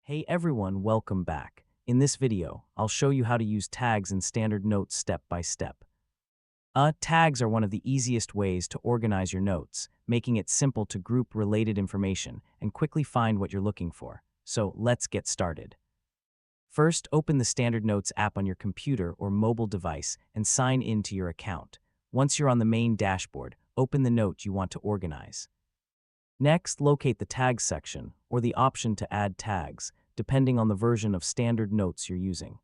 Hey everyone, welcome back. In this video, I'll show you how to use tags in Standard Notes step by step. Tags are one of the easiest ways to organize your notes, making it simple to group related information and quickly find what you're looking for. So let's get started. First, open the Standard Notes app on your computer or mobile device and sign in to your account. Once you're on the main dashboard, open the note you want to organize. Next, locate the Tags section, or the option to add tags, depending on the version of Standard Notes you're using.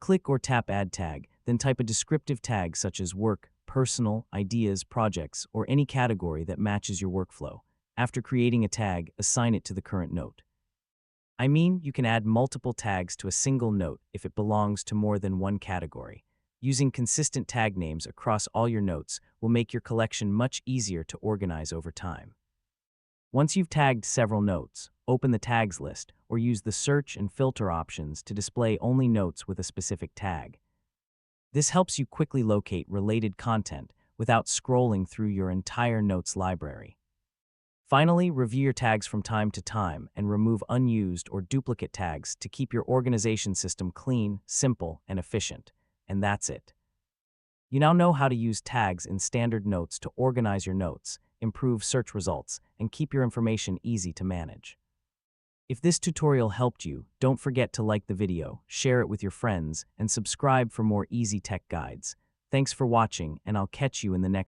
Click or tap Add Tag, then type a descriptive tag such as work, personal, ideas, projects, or any category that matches your workflow. After creating a tag, assign it to the current note. You can add multiple tags to a single note if it belongs to more than one category. Using consistent tag names across all your notes will make your collection much easier to organize over time. Once you've tagged several notes, open the tags list or use the search and filter options to display only notes with a specific tag. This helps you quickly locate related content without scrolling through your entire notes library. Finally, review your tags from time to time and remove unused or duplicate tags to keep your organization system clean, simple, and efficient. And that's it. You now know how to use tags in Standard Notes to organize your notes, improve search results, and keep your information easy to manage. If this tutorial helped you, don't forget to like the video, share it with your friends, and subscribe for more easy tech guides. Thanks for watching, and I'll catch you in the next